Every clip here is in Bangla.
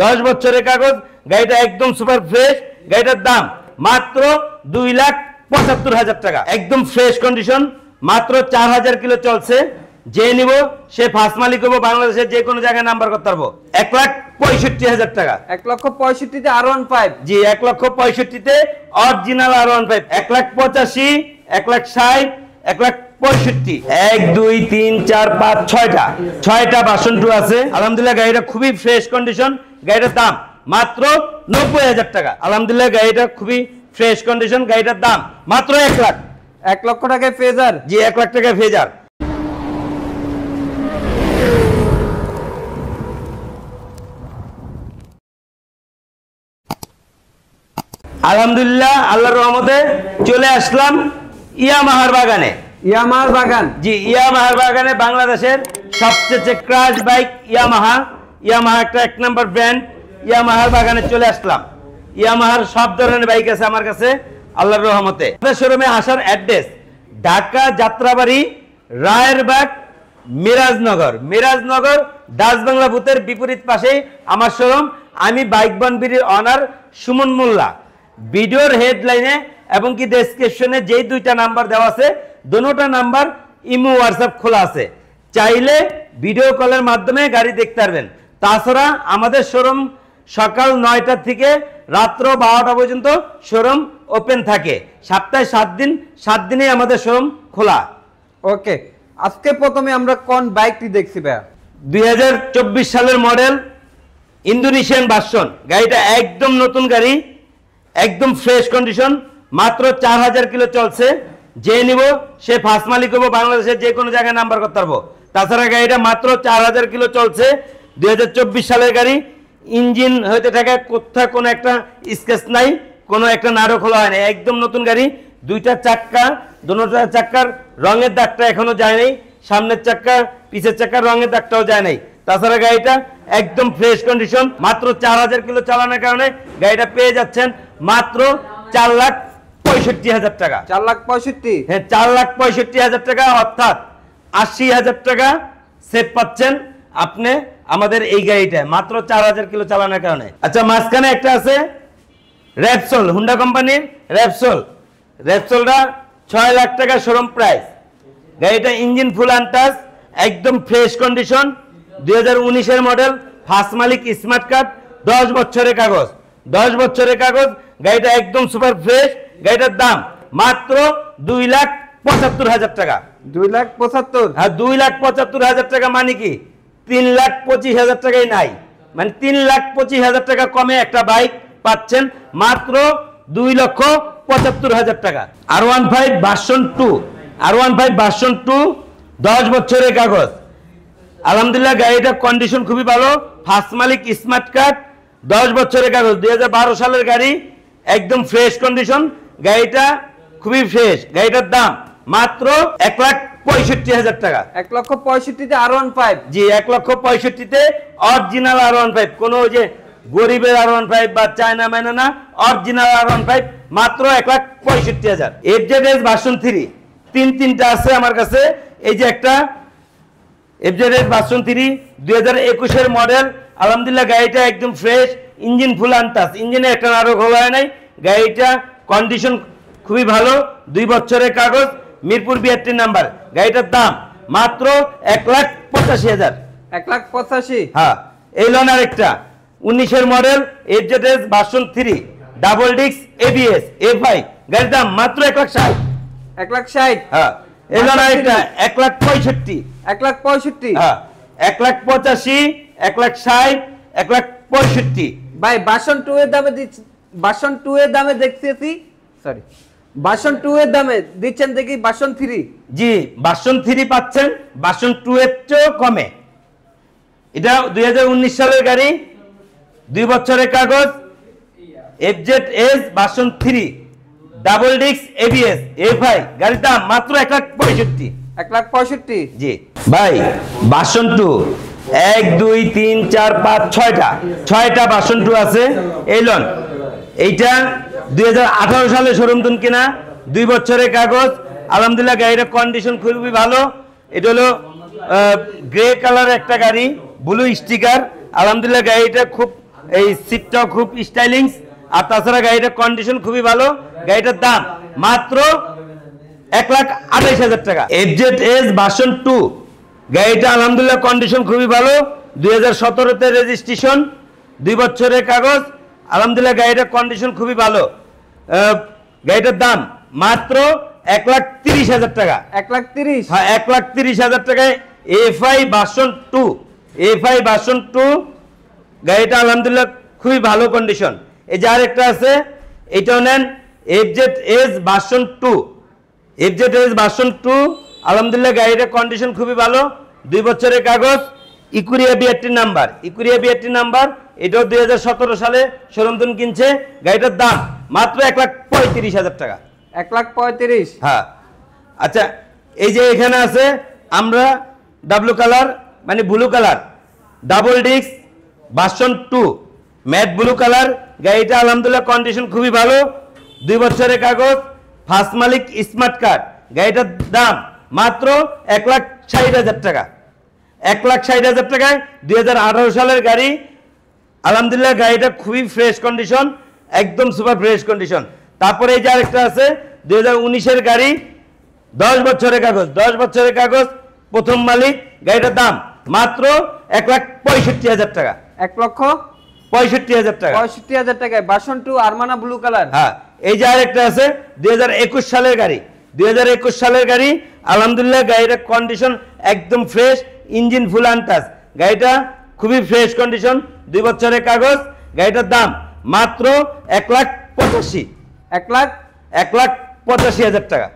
10 বছরের কাগজ, গাড়িটা একদম সুপার ফ্রেশ। গাড়িটার দাম মাত্র 2,75,000 টাকা, একদম ফ্রেশ কন্ডিশন। মাত্র 4,000 কিলো চলছে। যে নিব সে ফার্স্ট মালিক হবো, বাংলাদেশের যে কোনো জায়গায় নাম্বার করতে পারবো। 1,65,000 টাকা। 1,65,000 তে R15। জি, 1,65,000 অরিজিনাল R15। 1,85,000, 1,60,000, 1,65,000। 1 2 3 4 5 6টা ভার্সন 2 আছে। আলহামদুলিল্লাহ গাড়িটা খুবই ফ্রেশ কন্ডিশন। গাড়িটার দাম মাত্র 90,000 টাকা। আলহামদুলিল্লাহ গাড়িটা খুবই ফ্রেশ কন্ডিশন। গাড়িটার দাম মাত্র 1 লাখ। 1 লক্ষ টাকায় ফেজার। জি, 1 লাখ টাকায় ফেজার। আলহামদুলিল্লাহ আল্লাহর রহমতে চলে আসলাম ইয়ামাহার বাগানে। ইয়ামাহার বাগান। জি, ইয়ামাহার বাগানে বাংলাদেশের সবচেয়ে ক্রাশ বাইক ইয়ামাহা। ইয়ামাহা একটা 1 নম্বর ব্র্যান্ড। ইয়ামাহার বাগানে চলে আসলাম। ইয়ামাহার সব ধরনের বাইক আছে আমার কাছে আল্লাহর রহমতে। আমাদের শোরুমে আসার অ্যাড্রেস ঢাকা যাত্রাবাড়ি, রায়েরবাগ, মিরাজনগর ডাচ বাংলা বুথের বিপরীত পাশেই আমার শোরুম। আমি বাইক বনবিড়ির অনার সুমন মোল্লা। ভিডিওর হেডলাইনে এবং কি ডেসক্রিপশনে যেই 2টা নাম্বার দেওয়া আছে, দুটোটা নাম্বার ইমো হোয়াটসঅ্যাপ খোলা আছে। চাইলে ভিডিও কলের মাধ্যমে গাড়ি দেখতে পারবেন। তাছাড়া আমাদের শোরুম সকাল 9টা থেকে রাত্র 12টা পর্যন্ত শোরুম ওপেন থাকে। সপ্তাহে 7 দিনেই আমাদের শোরুম খোলা। ওকে, আজকে প্রথমে আমরা কোন বাইকটি দেখছি ভাইয়া? 2024 সালের মডেল ইন্দোনেশিয়ান ভার্সন। গাড়িটা একদম নতুন গাড়ি, একদম ফ্রেশ কন্ডিশন। মাত্র 4,000 কিলো চলছে। যে নিব সে ফার্স্ট মালিক হবো, বাংলাদেশের যে কোনো জায়গায় নাম্বার করতে পারবো। তাছাড়া গাড়িটা মাত্র 4,000 কিলো চলছে। 2024 সালের গাড়ি। ইঞ্জিন হইতে থাকে কোথাও কোনো একটা স্কেচ নাই, কোনো একটা নাড়ও খোলা হয় না। একদম নতুন গাড়ি। 2টা চাক্কা, দুটোটা চাক্কার রঙের দাগটা এখনো যায় নাই। সামনের চাক্কা পিছের চাক্কার রঙের দাগটাও যায় নাই। তাছাড়া গাড়িটা একদম ফ্রেশ কন্ডিশন। মাত্র 4,000 কিলো চালানোর কারণে গাড়িটা পেয়ে যাচ্ছেন মাত্র 4,65,000 টাকা। 4,65,000? হ্যাঁ, 4,65,000 টাকা, অর্থাৎ 80,000 টাকা সেভ পাচ্ছেন আপনি আমাদের এই গাড়িটা মাত্র 4,000 কিলো চালানোর কারণে। আচ্ছা, মাঝখানে একটা আছে র্যাপসোল, হুন্ডা কোম্পানির র্যাপসোলটা 6 লাখ টাকা শোরুম প্রাইস। গাড়িটা ইঞ্জিন ফুল আনটাচ, একদম ফ্রেশ কন্ডিশন। 2019-এর মডেল, ফার্স্ট মালিক, স্মার্ট কার্ড, 10 বছরের কাগজ। গাড়িটা একদম সুপার ফ্রেশ। গাড়িটার দাম মাত্র 2,75,000 টাকা। 2,75,000? হ্যাঁ, 2,75,000 টাকা মানে কি 3,25,000 টাকাই নাই। মানে 3,25,000 টাকা কমে একটা বাইক পাচ্ছেন মাত্র 2,75,000 টাকা। R15 ভার্সন 2, 10 বছরের কাগজ। আলহামদুলিল্লাহ গাড়িটার কন্ডিশন খুবই ভালো। ফার্স্ট মালিক, স্মার্ট কার্ড, 10 বছরের কাগজ। 2012 সালের গাড়ি, একদম ফ্রেশ কন্ডিশন। গাড়িটা খুবই ফ্রেশ। গাড়িটার দাম মাত্র 1,65,000 টাকা। 1,65,000 R15? জি, 1,65,000 অরিজিনাল R15। কোনো ওই যে গরিবের R15 বা চায়না মাইনা না, অরিজিনাল R15 মাত্র 1,65,000। FZS ভার্সন 3, তিনটা আছে আমার কাছে। এই যে একটা FZS ভার্সন 3, 2021-এর মডেল। আলহামদুলিল্লাহ গাড়িটা একদম ফ্রেশ, ইঞ্জিন ফুল আনটাচ, ইঞ্জিনে একটা নাড়ও খোলা হয় নাই। গাড়িটা কন্ডিশন খুবই ভালো, 2 বছরের কাগজ, মিরপুর 82 নাম্বার। গাড়িটার দাম মাত্র 1,85,000। 1,85,000? হ্যাঁ। এই লোন আরেকটা 19-এর model FZS version 3, double disc, ABS, FI। গাড়ির দাম মাত্র 1,60,000। 1,60,000? হ্যাঁ। এই লোন আরেকটা 1,65,000। 1,65,000? হ্যাঁ, 1,85,000, 1,60,000, 1,65,000। ভাই ভার্সন 2 এর দামে দিচ্ছি, ভার্সন 2 এর দামে দেখতেছি, সরি, ভার্সন 2 এর দামে দিচ্ছেন দেখি ভার্সন 3। জি, ভার্সন 3 পাচ্ছেন ভার্সন 2 এর চেয়েও কমে। এটা 2019 সালের গাড়ি, 2 বছরের কাগজ, FZS version 3, double disc, ABS, FI। গাড়ির দাম মাত্র 1,65,000। 1,65,000? জি ভাই, ভার্সন 2 1 2 3 4 5 6টা ভার্সন 2 আছে। এই লোন এইটা 2018 সালে শোরুম তুন কিনা, 2 বছরের কাগজ। আলহামদুলিল্লাহ গাড়ির কন্ডিশন খুবই ভালো। এটা হলো গ্রে কালার একটা গাড়ি, ব্লু স্টিকার। আলহামদুলিল্লাহ গাড়িটা খুব এই সিটটাও খুব স্টাইলিং, আর তাছাড়া গাড়িটার কন্ডিশন খুবই ভালো। গাড়িটার দাম মাত্র 1,28,000 টাকা। FZS ভার্সন 2 গাড়িটা আলহামদুলিল্লাহ কন্ডিশন খুবই ভালো, 2017-তে রেজিস্ট্রেশন, 2 বছরের কাগজ। আলহামদুলিল্লাহ গাড়িটার কন্ডিশন খুবই ভালো। গাড়িটার দাম মাত্র 1,30,000 টাকা। 1,30,000? হ্যাঁ, 1,30,000 টাকায় FI ভার্সন 2, FI ভার্সন 2 গাড়িটা আলহামদুলিল্লাহ খুবই ভালো কন্ডিশন। এই যে আরেকটা আছে, এটাও নেন, FZS ভার্সন 2, FZS ভার্সন 2 আলহামদুলিল্লাহ গাড়িটার কন্ডিশন খুবই ভালো, 2 বছরের কাগজ, ইকুরিয়া বিআরটি নাম্বার, ইকুরিয়া বিআরটি নাম্বার। এটাও 2017 সালে শোরুম থেকে কিনছে। গাড়িটার দাম মাত্র 1,35,000 টাকা। 1,35,000? হ্যাঁ। আচ্ছা, এই যে এখানে আছে আমরা ডাবলু কালার মানে blue colour, double disc version 2 matte blue colour. গাড়িটা আলহামদুলিল্লাহ কন্ডিশন খুবই ভালো, 2 বছরের কাগজ, ফার্স্ট মালিক, স্মার্ট কার্ড। গাড়িটার দাম মাত্র 1,60,000 টাকা। 1,60,000 টাকায় 2018 সালের গাড়ি। আলহামদুলিল্লাহ গাড়িটা খুবই ফ্রেশ কন্ডিশন, একদম সুপার ফ্রেশ কন্ডিশন। তারপরে এই যে আরেকটা আছে 2019-এর গাড়ি, 10 বছরের কাগজ, 10 বছরের কাগজ, প্রথম মালিক। গাড়িটার দাম মাত্র 1,65,000 টাকা। 1,65,000 টাকা। 65,000 টাকায় ভার্সন 2 আরমানা ব্লু কালার। হ্যাঁ। এই যে আরেকটা আছে 2021 সালের গাড়ি, 2021 সালের গাড়ি। আলহামদুলিল্লাহ গাড়িটার কন্ডিশন একদম ফ্রেশ, ইঞ্জিন ফুল আনটাচ। গাড়িটা খুবই ফ্রেশ কন্ডিশন, 2 বছরের কাগজ। গাড়িটার দাম মাত্র 1,85,000। 1,85,000 টাকা।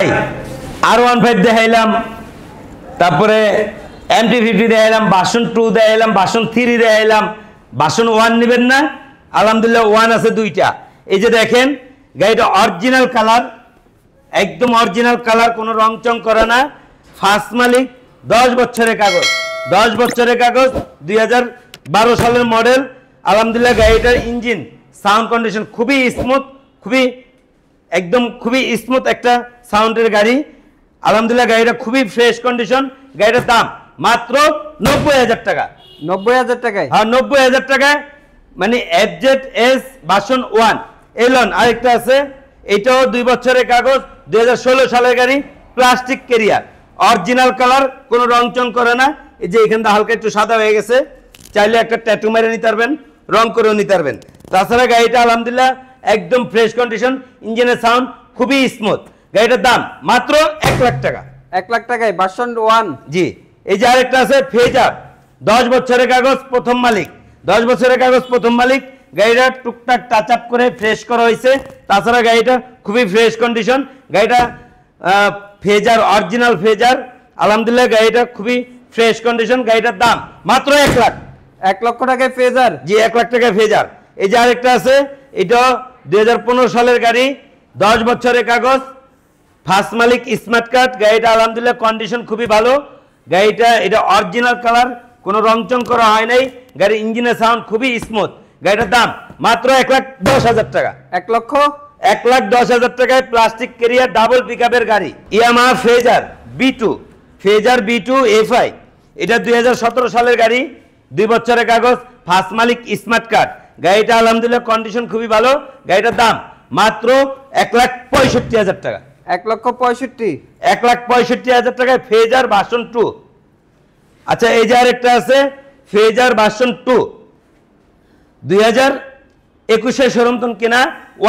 R15 দেখাইলাম, তারপরে MT-50 দেখাইলাম, ভার্সন 2 দেখাইলাম, ভার্সন 3 দেখাইলাম। ভার্সন 1 নেবেন না? আলহামদুলিল্লাহ 1 আছে 2টা। এই যে দেখেন গাড়িটা অরিজিনাল কালার, একদম অরিজিনাল কালার, কোনো রং চং করে না। ফার্স্ট মালিক, 10 বছরের কাগজ, 10 বছরের কাগজ, 2012 সালের মডেল। আলহামদুলিল্লাহ গাড়িটার ইঞ্জিন সাউন্ড কন্ডিশন খুবই স্মুথ, খুবই স্মুথ একটা সাউন্ডের গাড়ি। আলহামদুলিল্লাহ গাড়িটা খুবই ফ্রেশ কন্ডিশন। গাড়িটার দাম মাত্র 90,000 টাকা। 90,000 টাকায়? হ্যাঁ, 90,000 টাকায়, মানে FZS ভার্সন 1। এলন আরেকটা আছে, এটাও 2 বছরের কাগজ, 2016 সালের গাড়ি, প্লাস্টিক ক্যারিয়ার, অরিজিনাল কালার, কোনো রং চং করে না। এই যে এখানটা হালকা একটু সাদা হয়ে গেছে, চাইলে একটা ট্যাটু মেরে নিতে পারবেন, রং করেও নিতে পারবেন। তাছাড়া গাড়িটা আলহামদুলিল্লাহ একদম ফ্রেশ কন্ডিশন, ইঞ্জিনের সাউন্ড খুবই স্মুথ। গাড়িটার দাম মাত্র 1,00,000 টাকা। 1,00,000 টাকায় ভার্সন 1? জি। এই যে আরেকটা আছে ফেজার, 10 বছরের কাগজ, প্রথম মালিক, 10 বছরের কাগজ, প্রথম মালিক। গাড়িটা টুকটাক টাচ আপ করে ফ্রেশ করা হয়েছে। তাছাড়া গাড়িটা খুবই ফ্রেশ কন্ডিশন। গাড়িটা ফেজার, অরিজিনাল ফেজার। আলহামদুলিল্লাহ গাড়িটা খুবই ফ্রেশ কন্ডিশন। গাড়িটার দাম মাত্র 1,00,000। 1,00,000 টাকায় ফেজার? জি, 1,00,000 টাকায় ফেজার। এই যে আরেকটা আছে, এটা 2015 সালের গাড়ি, 10 বছরের কাগজ, ফার্স্ট মালিক, স্মার্ট কার্ড। গাড়িটা আলহামদুলিল্লাহ কন্ডিশন খুবই ভালো। গাড়িটা এটা অরিজিনাল কালার, কোনো রংচং করা হয় নাই। গাড়ির ইঞ্জিনের সাউন্ড খুবই স্মুথ। গাড়িটার দাম মাত্র 1,10,000 টাকা। 1,10,000 টাকায় প্লাস্টিক ক্যারিয়ার, ডাবল পিকআপের গাড়ি, Yamaha phasor B2, phasor B2 FI। এটা 2017 সালের গাড়ি, 2 বছরের কাগজ, ফার্স্ট মালিক, স্মার্ট কার্ড। গাড়িটা আলহামদুলিল্লাহ কন্ডিশন খুবই ভালো। গাড়িটার দাম মাত্র 1,65,000 টাকা। 1,65,000? 1,65,000 টাকায় ফেজার ভার্সন 2। আচ্ছা, এই যে আরেকটা আছে ফেজার ভার্সন 2, 2021 শোরুম থেকে কেনা,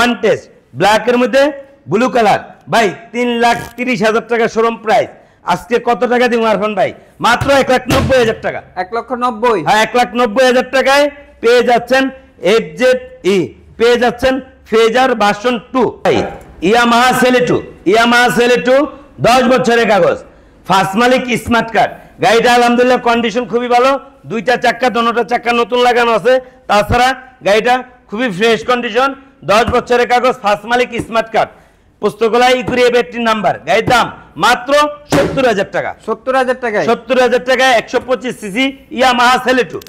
1 টেস্ট, ব্ল্যাকের মধ্যে ব্লু কালার। ভাই 3,30,000 টাকা শোরুম প্রাইস। আজকে কত টাকা দিব আরফান ভাই? মাত্র 1,90,000 টাকা। 1,90,000? হ্যাঁ, 1,90,000 টাকায় পেয়ে যাচ্ছেন FZE, পেয়ে যাচ্ছেন ফেজার ভার্সন 2। ইয়ামাহা সেলেটো, ইয়ামাহা সেলেটো, 10 বছরের কাগজ, ফার্স্ট মালিক, স্মার্ট কার্ড। গাড়িটা আলহামদুলিল্লাহ কন্ডিশন খুবই ভালো, 2টা চাক্কা, দোনোটা চাক্কা নতুন লাগানো আছে। তাছাড়া গাড়িটা খুবই ফ্রেশ কন্ডিশন, 10 বছরের কাগজ, ফার্স্ট মালিক, স্মার্ট কার্ড, পুস্তকালয়, ইকুরিয়া বিআরটি নাম্বার। গাড়ির দাম মাত্র 70,000 টাকা। 70,000 টাকায়? 70,000 টাকায় 125 সিসি ইয়ামাহা সেলেটো।